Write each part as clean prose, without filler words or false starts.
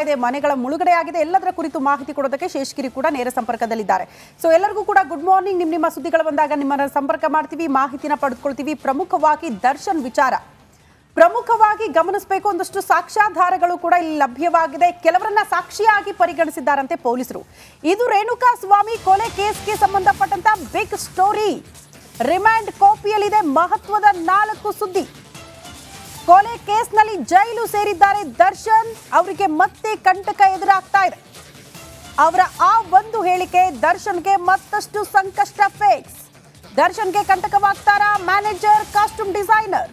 ಇದೆ, ಮನೆಗಳ ಮುಳುಗಡೆ ಆಗಿದೆ, ಎಲ್ಲದರ ಕುರಿತು ಮಾಹಿತಿ ಕೊಡೋದಕ್ಕೆ ಶೇಷಗಿರಿ ಕೂಡ ನೇರ ಸಂಪರ್ಕದಲ್ಲಿದ್ದಾರೆ. ಸೊ ಎಲ್ಲರಿಗೂ ಕೂಡ ಗುಡ್ ಮಾರ್ನಿಂಗ್. ನಿಮ್ಮ ಸುದ್ದಿಗಳು ಬಂದಾಗ ನಿಮ್ಮನ್ನ ಸಂಪರ್ಕ ಮಾಡ್ತೀವಿ, ಮಾಹಿತಿನ ಪಡೆದುಕೊಳ್ತೀವಿ. ಪ್ರಮುಖವಾಗಿ ದರ್ಶನ್ ವಿಚಾರ ಪ್ರಮುಖವಾಗಿ ಗಮನಿಸಬೇಕು. ಒಂದಷ್ಟು ಸಾಕ್ಷ್ಯಾಧಾರಗಳು ಕೂಡ ಇಲ್ಲಿ ಲಭ್ಯವಾಗಿದೆ. ಕೆಲವರನ್ನ ಸಾಕ್ಷಿಯಾಗಿ ಪರಿಗಣಿಸಿದ್ದಾರಂತೆ ಪೊಲೀಸರು. ಇದು ರೇಣುಕಾ ಸ್ವಾಮಿ ಕೊಲೆ ಕೇಸ್ಗೆ ಸಂಬಂಧಪಟ್ಟಂತ ಬಿಗ್ ಸ್ಟೋರಿ. ರಿಮಾಂಡ್ ಕಾಪಿಯಲ್ಲಿದೆ ಮಹತ್ವದ 4 ಸುದ್ದಿ. ಕೊಲೆ ಕೇಸ್ನಲ್ಲಿ ಜೈಲು ಸೇರಿದ್ದಾರೆ ದರ್ಶನ್. ಅವರಿಗೆ ಮತ್ತೆ ಕಂಟಕ ಎದುರಾಗ್ತಾ ಇದೆ. ಅವರ ಆ ಒಂದು ಹೇಳಿಕೆ ದರ್ಶನ್ಗೆ ಮತ್ತಷ್ಟು ಸಂಕಷ್ಟ ಫೇಕ್ಸ್. ದರ್ಶನ್ಗೆ ಕಂಟಕವಾಗ್ತಾರಾ ಮ್ಯಾನೇಜರ್, ಕಾಸ್ಟ್ಯೂಮ್ ಡಿಸೈನರ್?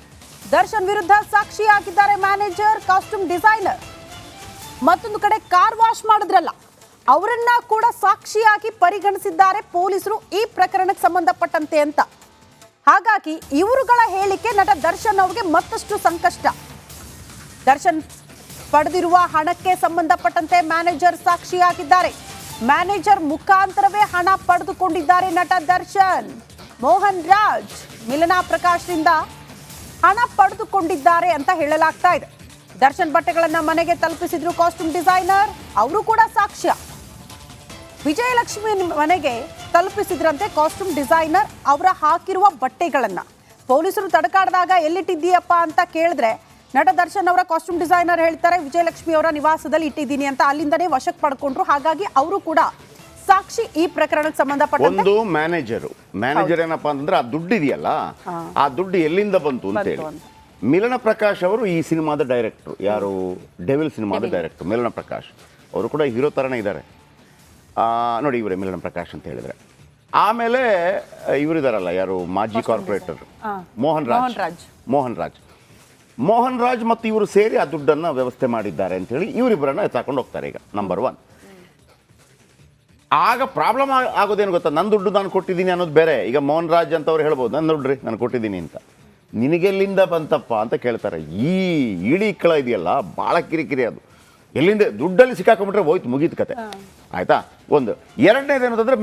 ದರ್ಶನ್ ವಿರುದ್ಧ ಸಾಕ್ಷಿಯಾಗಿದ್ದಾರೆ ಮ್ಯಾನೇಜರ್, ಕಾಸ್ಟ್ಯೂಮ್ ಡಿಸೈನರ್. ಮತ್ತೊಂದು ಕಡೆ ಕಾರ್ ವಾಶ್ ಮಾಡಿದ್ರಲ್ಲ, ಅವರನ್ನ ಕೂಡ ಸಾಕ್ಷಿಯಾಗಿ ಪರಿಗಣಿಸಿದ್ದಾರೆ ಪೊಲೀಸರು ಈ ಪ್ರಕರಣಕ್ಕೆ ಸಂಬಂಧಪಟ್ಟಂತೆ ಅಂತ. ಹಾಗಾಗಿ ಇವರುಗಳ ಹೇಳಿಕೆ ನಟ ದರ್ಶನ್ ಅವರಿಗೆ ಮತ್ತಷ್ಟು ಸಂಕಷ್ಟ. ದರ್ಶನ್ ಪಡೆದಿರುವ ಹಣಕ್ಕೆ ಸಂಬಂಧಪಟ್ಟಂತೆ ಮ್ಯಾನೇಜರ್ ಸಾಕ್ಷಿಯಾಗಿದ್ದಾರೆ. ಮ್ಯಾನೇಜರ್ ಮುಖಾಂತರವೇ ಹಣ ಪಡೆದುಕೊಂಡಿದ್ದಾರೆ ನಟ ದರ್ಶನ್. ಮೋಹನ್ ರಾಜ್ ಮಿಲನಾ ಪ್ರಕಾಶ್ರಿಂದ ಹಣ ಪಡೆದುಕೊಂಡಿದ್ದಾರೆ ಅಂತ ಹೇಳಲಾಗ್ತಾ ಇದೆ. ದರ್ಶನ್ ಬಟ್ಟೆಗಳನ್ನ ಮನೆಗೆ ತಲುಪಿಸಿದ್ರು ಕಾಸ್ಟ್ಯೂಮ್ ಡಿಸೈನರ್, ಅವರು ಕೂಡ ಸಾಕ್ಷ್ಯ. ವಿಜಯಲಕ್ಷ್ಮಿ ಮನೆಗೆ ತಲುಪಿಸಿದ್ರಂತೆ ಕಾಸ್ಟ್ಯೂಮ್ ಡಿಸೈನರ್ ಅವರ ಹಾಕಿರುವ ಬಟ್ಟೆಗಳನ್ನ. ಪೊಲೀಸರು ತಡಕಾಡಿದಾಗ ಎಲ್ಲಿಟ್ಟಿದ್ದೀಯಪ್ಪ ಅಂತ ಕೇಳಿದ್ರೆ ನಟ ದರ್ಶನ್ ಅವರ ಕಾಸ್ಟ್ಯೂಮ್ ಡಿಸೈನರ್ ಹೇಳ್ತಾರೆ ವಿಜಯಲಕ್ಷ್ಮಿ ಅವರ ನಿವಾಸದಲ್ಲಿ ಇಟ್ಟಿದ್ದೀನಿ ಅಂತ. ಅಲ್ಲಿಂದನೇ ವಶಕ್ಕೆ ಪಡ್ಕೊಂಡ್ರು. ಹಾಗಾಗಿ ಅವರು ಕೂಡ ಸಾಕ್ಷಿ ಈ ಪ್ರಕರಣಕ್ಕೆ ಸಂಬಂಧಪಟ್ಟ. ಒಂದು ಮ್ಯಾನೇಜರ್ ಏನಪ್ಪಾ ಅಂತಂದ್ರೆ ಆ ದುಡ್ಡು ಇದೆಯಲ್ಲ, ಆ ದುಡ್ಡು ಎಲ್ಲಿಂದ ಬಂತು ಅಂತ ಹೇಳಿ. ಮಿಲನ ಪ್ರಕಾಶ್ ಅವರು ಈ ಸಿನಿಮಾದ ಡೈರೆಕ್ಟರ್. ಯಾರು? ಡೆವಿಲ್ ಸಿನಿಮಾದ ಡೈರೆಕ್ಟರ್ ಮಿಲನ ಪ್ರಕಾಶ್. ಅವರು ಕೂಡ ಹೀರೋ ತರನೇ ಇದ್ದಾರೆ ನೋಡಿ. ಇವರೇ ಮಿಲನ ಪ್ರಕಾಶ್ ಅಂತ ಹೇಳಿದ್ರೆ. ಆಮೇಲೆ ಇವರಿದಾರಲ್ಲ, ಯಾರು ಮಾಜಿ ಕಾರ್ಪೊರೇಟರ್ ಮೋಹನ್ ರಾಜ್ ಮತ್ತು ಇವರು ಸೇರಿ ಆ ದುಡ್ಡನ್ನ ವ್ಯವಸ್ಥೆ ಮಾಡಿದ್ದಾರೆ ಅಂತ ಹೇಳಿ ಇವರಿಬ್ಬರನ್ನ ಎತ್ತಾಕೊಂಡು ಹೋಗ್ತಾರೆ. ಈಗ ನಂಬರ್ 1. ಆಗ ಪ್ರಾಬ್ಲಮ್ ಆಗೋದೇನು ಗೊತ್ತಾ, ನನ್ನ ದುಡ್ಡು ನಾನು ಕೊಟ್ಟಿದ್ದೀನಿ ಅನ್ನೋದು ಬೇರೆ. ಈಗ ಮೋಹನ್ ರಾಜ್ ಅಂತ ಅವ್ರು ಹೇಳ್ಬೋದು, ನನ್ನ ದುಡ್ಡ್ರಿ ನಾನು ಕೊಟ್ಟಿದ್ದೀನಿ ಅಂತ. ನಿನಗೆಲ್ಲಿಂದ ಬಂತಪ್ಪ ಅಂತ ಕೇಳ್ತಾರೆ. ಈ ಇಡೀ ಕಳ ಇದೆಯಲ್ಲ, ಭಾಳ ಕಿರಿಕಿರಿ ಅದು. ಎಲ್ಲಿಂದ ದುಡ್ಡಲ್ಲಿ ಸಿಕ್ಕಾಕೊಂಡ್ಬಿಟ್ರೆ ಹೋಯ್ತು, ಮುಗೀತು ಕತೆ. ಆಯ್ತಾ? ಒಂದು. ಎರಡನೇದು ಏನಂತಂದ್ರೆ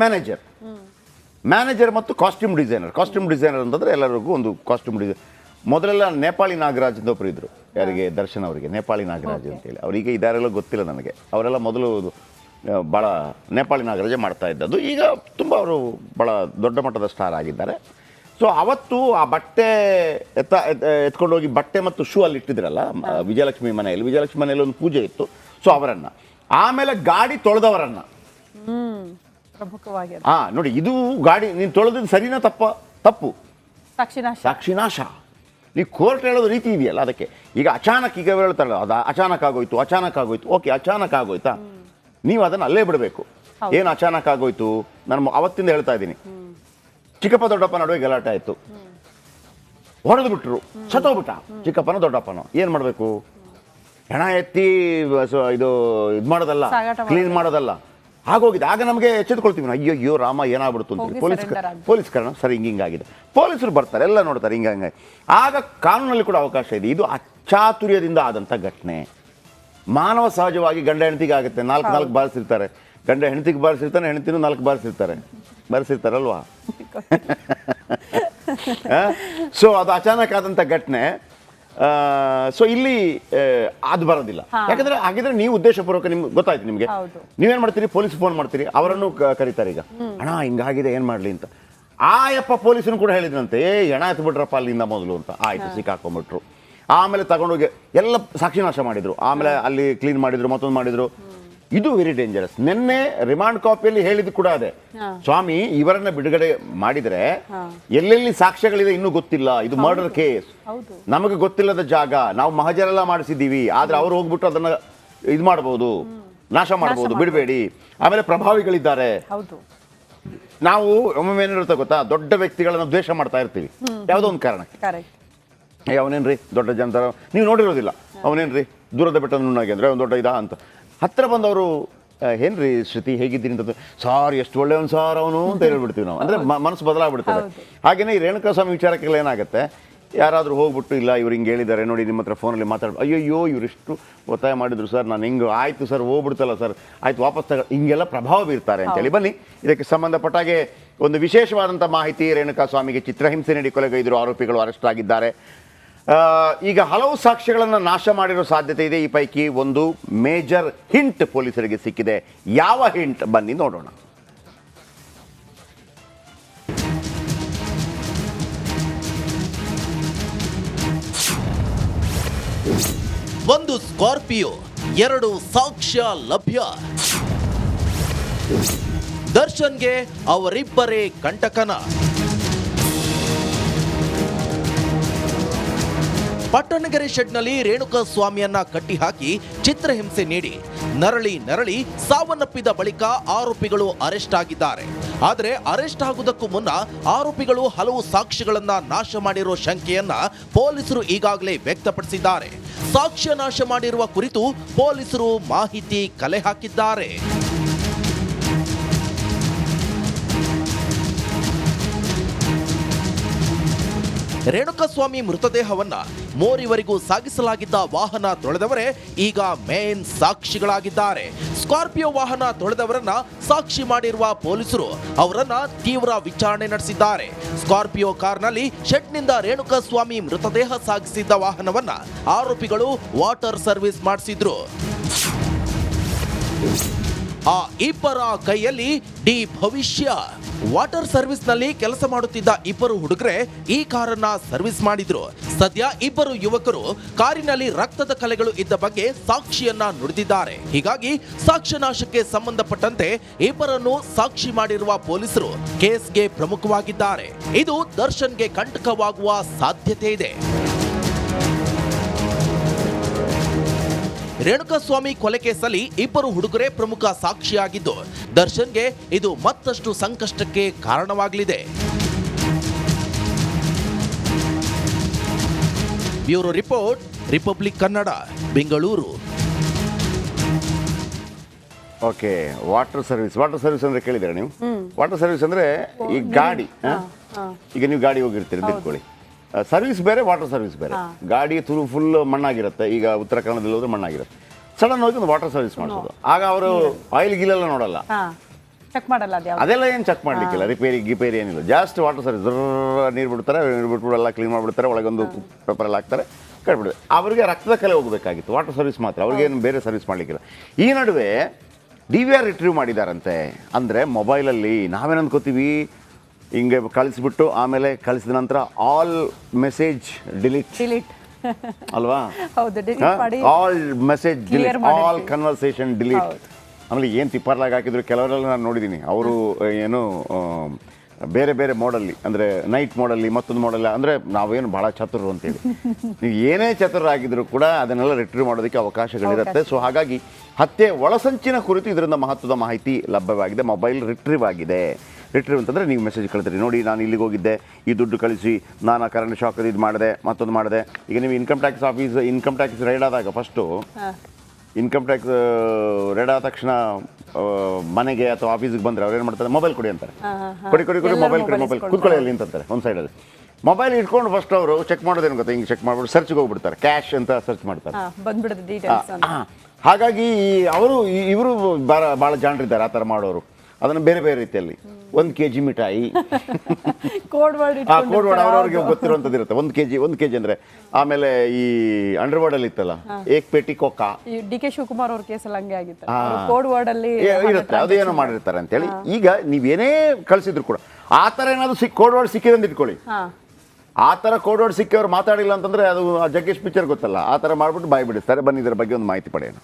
ಮ್ಯಾನೇಜರ್ ಮತ್ತು ಕಾಸ್ಟ್ಯೂಮ್ ಡಿಸೈನರ್ ಅಂತಂದ್ರೆ ಎಲ್ಲರಿಗೂ ಒಂದು ಕಾಸ್ಟ್ಯೂಮ್ ಡಿಸೈನರ್. ಮೊದಲೆಲ್ಲ ನೇಪಾಳಿ ನಾಗರಾಜ್ ಅಂತ ಒಬ್ಬರು ಇದ್ರು. ಯಾರಿಗೆ? ದರ್ಶನ್ ಅವರಿಗೆ ನೇಪಾಳಿ ನಾಗರಾಜ್ ಅಂತೇಳಿ. ಅವರಿಗೆ ಇದಾರೆಲ್ಲ ಗೊತ್ತಿಲ್ಲ ನನಗೆ. ಅವರೆಲ್ಲ ಮೊದಲು ಭಾಳ ನೇಪಾಳಿ ನಾಗರಾಜ ಮಾಡ್ತಾ ಇದ್ದದ್ದು. ಈಗ ತುಂಬ ಅವರು ಭಾಳ ದೊಡ್ಡ ಮಟ್ಟದ ಸ್ಟಾರ್ ಆಗಿದ್ದಾರೆ. ಸೊ ಅವತ್ತು ಆ ಬಟ್ಟೆ ಎತ್ಕೊಂಡೋಗಿ ಬಟ್ಟೆ ಮತ್ತು ಶೂ ಅಲ್ಲಿ ಇಟ್ಟಿದ್ರಲ್ಲ ವಿಜಯಲಕ್ಷ್ಮಿ ಮನೆಯಲ್ಲಿ ಒಂದು ಪೂಜೆ ಇತ್ತು. ಸೊ ಅವರನ್ನು, ಆಮೇಲೆ ಗಾಡಿ ತೊಳೆದವರನ್ನು ಪ್ರಮುಖವಾಗಿ ನೋಡಿ, ಇದು ಗಾಡಿ ನೀನು ತೊಳೆದಿದ್ದು ಸರಿನಾ ತಪ್ಪು ಸಾಕ್ಷಿನಾಶ. ನೀವು ಕೋರ್ಟ್ ಹೇಳೋದು ರೀತಿ ಇದೆಯಲ್ಲ, ಅದಕ್ಕೆ ಈಗ ಅಚಾನಕ್ ಈಗ ಹೇಳ್ತಾರಲ್ಲ, ಅದು ಅಚಾನಕ್ ಆಗೋಯ್ತು. ಓಕೆ, ಅಚಾನಕ್ ಆಗೋಯ್ತಾ, ನೀವು ಅದನ್ನು ಅಲ್ಲೇ ಬಿಡಬೇಕು. ಏನು ಅಚಾನಕ್ ಆಗೋಯ್ತು? ನಾನು ಅವತ್ತಿಂದ ಹೇಳ್ತಾ ಇದ್ದೀನಿ. ಚಿಕ್ಕಪ್ಪ ದೊಡ್ಡಪ್ಪ ನಡುವೆ ಗಲಾಟೆ ಆಯಿತು, ಹೊಡೆದು ಬಿಟ್ರು, ಸತ್ತೋಗ್ಬಿಟ್ಟ ಚಿಕ್ಕಪ್ಪನ ದೊಡ್ಡಪ್ಪನ. ಏನು ಮಾಡಬೇಕು? ಹೆಣ ಎತ್ತಿ ಇದು ಮಾಡೋದಲ್ಲ, ಕ್ಲೀನ್ ಮಾಡೋದಲ್ಲ, ಆಗೋಗಿದೆ. ಆಗ ನಮಗೆ ಎಚ್ಚೆತ್ಕೊಳ್ತೀವಿ, ಅಯ್ಯೋ ರಾಮ ಏನಾಗ್ಬಿಡ್ತು ಅಂತ. ಪೊಲೀಸ್ ಕಾರಣ ಸರಿ ಹಿಂಗಾಗಿದೆ. ಪೊಲೀಸರು ಬರ್ತಾರೆ, ಎಲ್ಲ ನೋಡ್ತಾರೆ, ಹಿಂಗೆ. ಆಗ ಕಾನೂನಲ್ಲಿ ಕೂಡ ಅವಕಾಶ ಇದೆ. ಇದು ಅಚಾತುರ್ಯದಿಂದ ಆದಂಥ ಘಟನೆ. ಮಾನವ ಸಹಜವಾಗಿ ಗಂಡ ಹೆಂಡತಿಗೆ ಆಗುತ್ತೆ. 4 ಬಾರಿಸಿರ್ತಾರೆ. ಗಂಡ ಹೆಂಡತಿಗೆ ಬಾರಿಸಿರ್ತಾನೆ, ಹೆಂಡತಿನೂ 4 ಬಾರಿಸಿರ್ತಾರಲ್ವಾ? ಸೊ ಅದು ಅಚಾನಕ್ ಆದಂಥ ಘಟನೆ. ಸೊ ಇಲ್ಲಿ ಅದು ಬರೋದಿಲ್ಲ. ಹಾಗಿದ್ರೆ ನೀವು ಉದ್ದೇಶಪೂರ್ವಕ, ನಿಮ್ಗೆ ಗೊತ್ತಾಯ್ತು, ನಿಮಗೆ ನೀವೇನು ಮಾಡ್ತೀರಿ? ಪೊಲೀಸ್ ಫೋನ್ ಮಾಡ್ತೀರಿ, ಅವರನ್ನು ಕರೀತಾರೆ. ಈಗ ಅಣ್ಣ ಹಿಂಗಾಗಿದೆ, ಏನು ಮಾಡಲಿ ಅಂತ. ಯಪ್ಪ ಪೊಲೀಸರು ಕೂಡ ಹೇಳಿದ್ರಂತೆ, ಹೆಣ ಎತ್ಬಿಟ್ರಪ್ಪ ಅಲ್ಲಿಂದ ಮೊದಲು ಅಂತ. ಆಯ್ತು, ಸಿಕ್ಕಾಕೊಂಡ್ಬಿಟ್ರು. ಆಮೇಲೆ ತಗೊಂಡೋಗಿ ಎಲ್ಲ ಸಾಕ್ಷಿನಾಶ ಮಾಡಿದ್ರು. ಆಮೇಲೆ ಅಲ್ಲಿ ಕ್ಲೀನ್ ಮಾಡಿದ್ರು, ಮತ್ತೊಂದು ಮಾಡಿದ್ರು. ಇದು ವೆರಿ ಡೇಂಜರಸ್. ನಿನ್ನೆ ರಿಮಾಂಡ್ ಕಾಪಿಯಲ್ಲಿ ಹೇಳಿದ್ದು ಕೂಡ ಅದೇ, ಸ್ವಾಮಿ ಇವರನ್ನ ಬಿಡುಗಡೆ ಮಾಡಿದ್ರೆ ಎಲ್ಲೆಲ್ಲಿ ಸಾಕ್ಷ್ಯಗಳಿದೆ ಇನ್ನೂ ಗೊತ್ತಿಲ್ಲ. ಇದು ಮರ್ಡರ್ ಕೇಸ್, ನಮಗೆ ಗೊತ್ತಿಲ್ಲದ ಜಾಗ, ನಾವು ಮಹಜರೆಲ್ಲ ಮಾಡಿಸಿದ್ದೀವಿ. ಆದ್ರೆ ಅವ್ರು ಹೋಗ್ಬಿಟ್ಟು ಅದನ್ನ ಇದು ಮಾಡಬಹುದು, ನಾಶ ಮಾಡಬಹುದು, ಬಿಡಬೇಡಿ. ಆಮೇಲೆ ಪ್ರಭಾವಿಗಳಿದ್ದಾರೆ. ನಾವು ಒಮ್ಮೊಮ್ಮೆ ಏನಿರುತ್ತೆ ಗೊತ್ತಾ, ದೊಡ್ಡ ವ್ಯಕ್ತಿಗಳನ್ನ ದ್ವೇಷ ಮಾಡ್ತಾ ಇರ್ತೀವಿ ಯಾವುದೋ ಒಂದು ಕಾರಣಕ್ಕೆ. ಅವನೇನ್ರಿ ದೊಡ್ಡ ಜನತರ ನೀವು ನೋಡಿರೋದಿಲ್ಲ, ಅವನೇನ್ರಿ ದೂರದ ಬೆಟ್ಟ ನುಣ್ಣಗೆ ಅಂದ್ರೆ ಒಂದು ದೊಡ್ಡ ಇದ ಅಂತ. ಹತ್ತಿರ ಬಂದವರು ಏನ್ರಿ ಶ್ರುತಿ ಹೇಗಿದ್ದೀನಿ ಅಂತ, ಸಾರ್ ಎಷ್ಟು ಒಳ್ಳೆಯವನು ಸಾರ್ ಅವನು ಅಂತ ಹೇಳ್ಬಿಡ್ತೀವಿ ನಾವು. ಅಂದರೆ ಮನಸ್ಸು ಬದಲಾಗ್ಬಿಡ್ತದೆ. ಹಾಗೆಯೇ ಈ ರೇಣುಕಾ ಸ್ವಾಮಿ ವಿಚಾರಕ್ಕೆಲ್ಲ ಏನಾಗುತ್ತೆ, ಯಾರಾದರೂ ಹೋಗ್ಬಿಟ್ಟು ಇಲ್ಲ ಇವ್ರು ಹಿಂಗೆ ಹೇಳಿದ್ದಾರೆ ನೋಡಿ ನಿಮ್ಮ ಹತ್ರ ಫೋನಲ್ಲಿ ಮಾತಾಡಿ, ಅಯ್ಯೋ ಇವರಿಷ್ಟು ಒತ್ತಾಯ ಮಾಡಿದ್ರು ಸರ್, ನಾನು ಹಿಂಗೆ ಆಯಿತು ಸರ್, ಹೋಗ್ಬಿಡ್ತಲ್ಲ ಸರ್, ಆಯ್ತು ವಾಪಸ್ ಹಿಂಗೆಲ್ಲ ಪ್ರಭಾವ ಬೀರ್ತಾರೆ ಅಂತೇಳಿ. ಬನ್ನಿ ಇದಕ್ಕೆ ಸಂಬಂಧಪಟ್ಟಾಗೆ ಒಂದು ವಿಶೇಷವಾದಂಥ ಮಾಹಿತಿ. ರೇಣುಕಾ ಸ್ವಾಮಿಗೆ ಚಿತ್ರಹಿಂಸೆ ನೀಡಿ ಕೊಲೆಗೈದಿರುವ ಆರೋಪಿಗಳು ಅರೆಸ್ಟ್ ಆಗಿದ್ದಾರೆ. ಈಗ ಹಲವು ಸಾಕ್ಷ್ಯಗಳನ್ನು ನಾಶ ಮಾಡಿರೋ ಸಾಧ್ಯತೆ ಇದೆ. ಈ ಪೈಕಿ ಒಂದು ಮೇಜರ್ ಹಿಂಟ್ ಪೊಲೀಸರಿಗೆ ಸಿಕ್ಕಿದೆ. ಯಾವ ಹಿಂಟ್ ಬನ್ನಿ ನೋಡೋಣ. ಒಂದು ಸ್ಕಾರ್ಪಿಯೋ, 2 ಸಾಕ್ಷ್ಯ ಲಭ್ಯ. ದರ್ಶನ್ಗೆ ಅವರಿಬ್ಬರೇ ಕಂಟಕನ. ಪಟ್ಟಣಗೆರೆ ಶೆಡ್ನಲ್ಲಿ ರೇಣುಕಾ ಸ್ವಾಮಿಯನ್ನ ಕಟ್ಟಿಹಾಕಿ ಚಿತ್ರಹಿಂಸೆ ನೀಡಿ ನರಳಿ ಸಾವನ್ನಪ್ಪಿದ ಬಳಿಕ ಆರೋಪಿಗಳು ಅರೆಸ್ಟ್ ಆಗಿದ್ದಾರೆ. ಆದರೆ ಅರೆಸ್ಟ್ ಆಗುವುದಕ್ಕೂ ಮುನ್ನ ಆರೋಪಿಗಳು ಹಲವು ಸಾಕ್ಷ್ಯಗಳನ್ನ ನಾಶ ಮಾಡಿರೋ ಶಂಕೆಯನ್ನ ಪೊಲೀಸರು ಈಗಾಗಲೇ ವ್ಯಕ್ತಪಡಿಸಿದ್ದಾರೆ. ಸಾಕ್ಷ್ಯ ನಾಶ ಮಾಡಿರುವ ಕುರಿತು ಪೊಲೀಸರು ಮಾಹಿತಿ ಕಲೆ ಹಾಕಿದ್ದಾರೆ. ರೇಣುಕಾಸ್ವಾಮಿ ಮೃತದೇಹವನ್ನ ಮೋರಿವರೆಗೂ ಸಾಗಿಸಲಾಗಿದ್ದ ವಾಹನ ತೊಳೆದವರೇ ಈಗ ಮೇನ್ ಸಾಕ್ಷಿಗಳಾಗಿದ್ದಾರೆ. ಸ್ಕಾರ್ಪಿಯೋ ವಾಹನ ತೊಳೆದವರನ್ನ ಸಾಕ್ಷಿ ಮಾಡಿರುವ ಪೊಲೀಸರು ಅವರನ್ನ ತೀವ್ರ ವಿಚಾರಣೆ ನಡೆಸಿದ್ದಾರೆ. ಸ್ಕಾರ್ಪಿಯೋ ಕಾರ್ನಲ್ಲಿ ಶೆಡ್ನಿಂದ ರೇಣುಕಾಸ್ವಾಮಿ ಮೃತದೇಹ ಸಾಗಿಸಿದ್ದ ವಾಹನವನ್ನ ಆರೋಪಿಗಳು ವಾಟರ್ ಸರ್ವಿಸ್ ಮಾಡಿಸಿದ್ರು. ಆ ಇಬ್ಬರ ಕೈಯಲ್ಲಿ ಡಿ ಭವಿಷ್ಯ. ವಾಟರ್ ಸರ್ವಿಸ್ ನಲ್ಲಿ ಕೆಲಸ ಮಾಡುತ್ತಿದ್ದ ಇಬ್ಬರು ಹುಡುಗರೆ ಈ ಕಾರನ್ನ ಸರ್ವಿಸ್ ಮಾಡಿದ್ರು. ಸದ್ಯ ಇಬ್ಬರು ಯುವಕರು ಕಾರಿನಲ್ಲಿ ರಕ್ತದ ಕಲೆಗಳು ಇದ್ದ ಬಗ್ಗೆ ಸಾಕ್ಷಿಯನ್ನ ನುಡಿದಿದ್ದಾರೆ. ಹೀಗಾಗಿ ಸಾಕ್ಷ್ಯನಾಶಕ್ಕೆ ಸಂಬಂಧಪಟ್ಟಂತೆ ಇಬ್ಬರನ್ನು ಸಾಕ್ಷಿ ಮಾಡಿರುವ ಪೊಲೀಸರು ಕೇಸ್ಗೆ ಪ್ರಮುಖವಾಗಿದ್ದಾರೆ. ಇದು ದರ್ಶನ್ಗೆ ಕಂಟಕವಾಗುವ ಸಾಧ್ಯತೆ ಇದೆ. ರೇಣುಕಾಸ್ವಾಮಿ ಕೊಲೆ ಕೇಸಲ್ಲಿ ಇಬ್ಬರು ಹುಡುಗರೇ ಪ್ರಮುಖ ಸಾಕ್ಷಿಯಾಗಿದ್ದು ದರ್ಶನ್ಗೆ ಇದು ಮತ್ತಷ್ಟು ಸಂಕಷ್ಟಕ್ಕೆ ಕಾರಣವಾಗಲಿದೆ. Bureau report, Republic Kannada, Bengaluru. Okay, water service ಅಂದ್ರೆ ಕೇಳಿದ್ರೆ ನೀವು? ವಾಟರ್ ಸರ್ವಿಸ್ ಅಂದ್ರೆ ಈ ಗಾಡಿ, ಈಗ ನೀವು ಗಾಡಿ ಹೋಗಿರ್ತೀರಿ ಅಂತ ಇಟ್ಕೊಳ್ಳಿ. ಸರ್ವಿಸ್ ಬೇರೆ, ವಾಟರ್ ಸರ್ವಿಸ್ ಬೇರೆ. ಗಾಡಿ ಫುಲ್ ಮಣ್ಣಾಗಿರುತ್ತೆ. ಈಗ ಉತ್ತರ ಕನ್ನಡದಲ್ಲಿ ಹೋದ್ರೆ ಮಣ್ಣಾಗಿರುತ್ತೆ. ಸಡನ್ ಹೋಗಿ ಒಂದು ವಾಟರ್ ಸರ್ವಿಸ್ ಮಾಡಿಸೋದು. ಆಗ ಅವರು ಆಯಿಲ್ ಗೀಲೆಲ್ಲ ನೋಡಲ್ಲ, ಚೆಕ್ ಮಾಡಲ್ಲ, ಅದೆಲ್ಲ ಏನು ಚೆಕ್ ಮಾಡ್ಲಿಕ್ಕಿಲ್ಲ. ರಿಪೇರಿ ಏನಿಲ್ಲ. ಜಾಸ್ಟ್ ವಾಟರ್ ಸರ್ವಿಸ್, ನೀರು ಬಿಡ್ತಾರೆ, ನೀರು ಬಿಟ್ಬಿಟ್ಟು ಎಲ್ಲ ಕ್ಲೀನ್ ಮಾಡಿಬಿಡ್ತಾರೆ, ಒಳಗೊಂದು ಪೇಪರ್ ಎಲ್ಲ ಹಾಕ್ತಾರೆ, ಕಟ್ಬಿಡ್ತಾರೆ. ಅವರಿಗೆ ರಕ್ತದ ಕಲೆ ಹೋಗಬೇಕಾಗಿತ್ತು, ವಾಟರ್ ಸರ್ವಿಸ್ ಮಾತ್ರ. ಅವ್ರಿಗೇನು ಬೇರೆ ಸರ್ವಿಸ್ ಮಾಡಲಿಕ್ಕಿಲ್ಲ. ಈ ನಡುವೆ DVR ರಿಟ್ರೀವ್ ಮಾಡಿದಾರಂತೆ. ಅಂದರೆ ಮೊಬೈಲಲ್ಲಿ ನಾವೇನು ಅಂದ್ಕೋತೀವಿ, ಹಿಂಗೆ ಕಳಿಸ್ಬಿಟ್ಟು ಆಮೇಲೆ ಕಳಿಸಿದ ನಂತರ ಆಲ್ ಮೆಸೇಜ್ ಡಿಲೀಟ್ ಅಲ್ವಾ? All message delete, all conversation delete. ಆಮೇಲೆ ಏನು ತಿಪ್ಪರ್ಲಾಗಿ ಹಾಕಿದ್ರು ಕೆಲವರೆಲ್ಲ ನಾನು ನೋಡಿದ್ದೀನಿ. ಅವರು ಏನು ಬೇರೆ ಬೇರೆ ಮೋಡಲ್ಲಿ, ಅಂದರೆ ನೈಟ್ ಮೋಡಲ್ಲಿ, ಮತ್ತೊಂದು ಮೋಡಲ್ಲಿ. ಅಂದರೆ ನಾವೇನು ಭಾಳ ಚತುರರು ಅಂತೇಳಿ, ನೀವು ಏನೇ ಚತುರರಾಗಿದ್ರು ಕೂಡ ಅದನ್ನೆಲ್ಲ ರಿಟ್ರೀವ್ ಮಾಡೋದಕ್ಕೆ ಅವಕಾಶಗಳಿರುತ್ತೆ. ಸೊ ಹಾಗಾಗಿ ಹತ್ಯೆ ಒಳಸಂಚಿನ ಕುರಿತು ಇದರಿಂದ ಮಹತ್ವದ ಮಾಹಿತಿ ಲಭ್ಯವಾಗಿದೆ. ಮೊಬೈಲ್ ರಿಟ್ರೀವ್ ಆಗಿದೆ. ರಿಟ್ರೀವ್ ಅಂತಂದರೆ ನೀವು ಮೆಸೇಜ್ ಕಳಿಸ್ತೀರಿ, ನೋಡಿ ನಾನು ಇಲ್ಲಿಗೆ ಹೋಗಿದ್ದೆ, ಈ ದುಡ್ಡು ಕಳಿಸಿ, ನಾನು ಆ ಕರೆಂಟ್ ಶಾಕ್ ಇದು ಮಾಡಿದೆ, ಮತ್ತೊಂದು ಮಾಡಿದೆ. ಈಗ ನೀವು ಇನ್ಕಮ್ ಟ್ಯಾಕ್ಸ್ ರೈಡ್ ಆದಾಗ ಫಸ್ಟು ಇನ್ಕಮ್ ಟ್ಯಾಕ್ಸ್ ರೆಡ್ ಆದ ತಕ್ಷಣ ಮನೆಗೆ ಅಥವಾ ಆಫೀಸಿಗೆ ಬಂದರೆ ಅವ್ರು ಏನು ಮಾಡ್ತಾರೆ, ಮೊಬೈಲ್ ಕೊಡಿ ಅಂತಾರೆ. ಕೊಡಿ ಮೊಬೈಲ್ ಕೂತ್ಕೊಳ್ಳಿ ಅಲ್ಲಿ ಅಂತಾರೆ ಒಂದು ಸೈಡಲ್ಲಿ. ಮೊಬೈಲ್ ಇಟ್ಕೊಂಡು ಫಸ್ಟ್ ಅವರು ಚೆಕ್ ಮಾಡೋದೇನು ಗೊತ್ತಾ, ಹಿಂಗೆ ಚೆಕ್ ಮಾಡ್ಬಿಟ್ಟು ಸರ್ಚ್ಗೆ ಹೋಗ್ಬಿಡ್ತಾರೆ, ಕ್ಯಾಶ್ ಅಂತ ಸರ್ಚ್ ಮಾಡ್ತಾರೆ. ಹಾಗಾಗಿ ಇವರು ಭಾಳ ಜಾಣರಿದ್ದಾರೆ ಆ ಥರ ಮಾಡೋರು. ಅದನ್ನು ಬೇರೆ ಬೇರೆ ರೀತಿಯಲ್ಲಿ 1 kg ಮಿಠಾಯಿ, ಕೋಡ್ ವರ್ಡ್ ಅವ್ರವ್ರಿಗೆ ಗೊತ್ತಿರುವಂಥದ್ದು ಇರುತ್ತೆ. 1 kg ಅಂದರೆ. ಆಮೇಲೆ ಈ ಅಂಡರ್ವರ್ಡ್ ಅಲ್ಲಿ ಇತ್ತಲ್ಲ, ಏಕ್ ಪೇಟಿ ಕೊಕ್ಕಾ, DK ಶಿವಕುಮಾರ್ ಅವ್ರ ಕೇಸಲ್ಲಿ ಹಂಗೆ ಆಗಿತ್ತು. ಕೋಡ್ ವರ್ಡ್ ಅಲ್ಲಿ ಇರುತ್ತೆ, ಅದೇನೋ ಮಾಡಿರ್ತಾರೆ ಅಂತೇಳಿ. ಈಗ ನೀವೇನೇ ಕಳಿಸಿದ್ರು ಕೂಡ ಆ ಥರ ಏನಾದ್ರು ಕೋಡ್ ವರ್ಡ್ ಸಿಕ್ಕಿದೆ ಅಂತ ಇಟ್ಕೊಳ್ಳಿ. ಆ ಥರ ಕೋಡ್ ವರ್ಡ್ ಸಿಕ್ಕಿ ಅವ್ರು ಮಾತಾಡಿಲ್ಲ ಅಂತಂದ್ರೆ ಅದು ಜಗ್ಗೇಶ್ ಪಿಕ್ಚರ್ ಗೊತ್ತಲ್ಲ, ಆ ಥರ ಮಾಡ್ಬಿಟ್ಟು ಬಾಯಿ ಬಿಡಿಸ್ತಾರೆ. ಬನ್ನಿ ಇದರ ಬಗ್ಗೆ ಒಂದು ಮಾಹಿತಿ ಪಡೆಯೋಣ.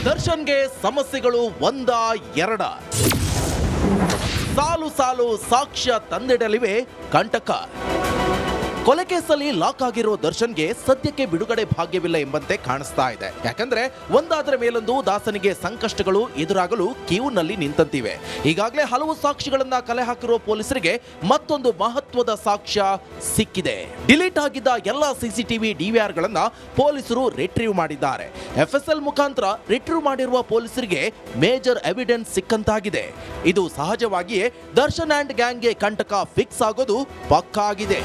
ದರ್ಶನ್ಗೆ ಸಮಸ್ಯೆಗಳು 1-2. ಸಾಲು ಸಾಕ್ಷ್ಯ ತಂದಿಡಲಿವೆ ಕಂಟಕ. ಕೊಲೆ ಕೇಸಲ್ಲಿ ಲಾಕ್ ಆಗಿರೋ ದರ್ಶನ್ಗೆ ಸದ್ಯಕ್ಕೆ ಬಿಡುಗಡೆ ಭಾಗ್ಯವಿಲ್ಲ ಎಂಬಂತೆ ಕಾಣಿಸ್ತಾ ಇದೆ. ಯಾಕಂದ್ರೆ ಒಂದಾದ್ರ ಮೇಲೊಂದು ದಾಸನಿಗೆ ಸಂಕಷ್ಟಗಳು ಎದುರಾಗಲು ಕ್ಯೂನಲ್ಲಿ ನಿಂತಂತಿವೆ. ಈಗಾಗಲೇ ಹಲವು ಸಾಕ್ಷಿಗಳನ್ನ ಕಲೆ ಹಾಕಿರೋ ಪೊಲೀಸರಿಗೆ ಮತ್ತೊಂದು ಮಹತ್ವದ ಸಾಕ್ಷ್ಯ ಸಿಕ್ಕಿದೆ. ಡಿಲೀಟ್ ಆಗಿದ್ದ ಎಲ್ಲ CCTV DVR ಗಳನ್ನ ಪೊಲೀಸರು ರಿಟ್ರೀವ್ ಮಾಡಿದ್ದಾರೆ. FSL ಮುಖಾಂತರ ರಿಟ್ರೀವ್ ಮಾಡಿರುವ ಪೊಲೀಸರಿಗೆ ಮೇಜರ್ ಎವಿಡೆನ್ಸ್ ಸಿಕ್ಕಂತಾಗಿದೆ. ಇದು ಸಹಜವಾಗಿಯೇ ದರ್ಶನ್ ಅಂಡ್ ಗ್ಯಾಂಗ್ಗೆ ಕಂಟಕ ಫಿಕ್ಸ್ ಆಗೋದು ಪಕ್ಕಾ ಆಗಿದೆ.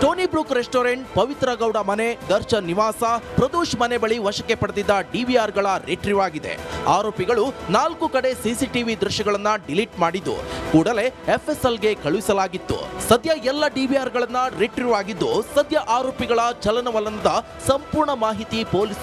Stony Brooke restaurant, Pavithra Gowda ಮನೆ, ದರ್ಶನ್ ನಿವಾಸ, ಪ್ರದೋಷ್ ಮನೆ ಬಳಿ ವಶಕ್ಕೆ ಪಡೆದಿದ್ದ ಡಿವಿಆರ್ಗಳ ರಿಟ್ರೀವ್ ಆಗಿದೆ. ಆರೋಪಿಗಳು 4 ಕಡೆ ಸಿಸಿಟಿವಿ ದೃಶ್ಯಗಳನ್ನ ಡಿಲೀಟ್ ಮಾಡಿದ್ದು ಕೂಡಲೇ FSLಗೆ ಕಳುಹಿಸಲಾಗಿತ್ತು. ಸದ್ಯ ಎಲ್ಲ ಡಿವಿಆರ್ಗಳನ್ನ ರಿಟ್ರೀವ್ ಆಗಿದ್ದು ಸದ್ಯ ಆರೋಪಿಗಳ ಚಲನವಲನದ ಸಂಪೂರ್ಣ ಮಾಹಿತಿ ಪೊಲೀಸರಿಗೆ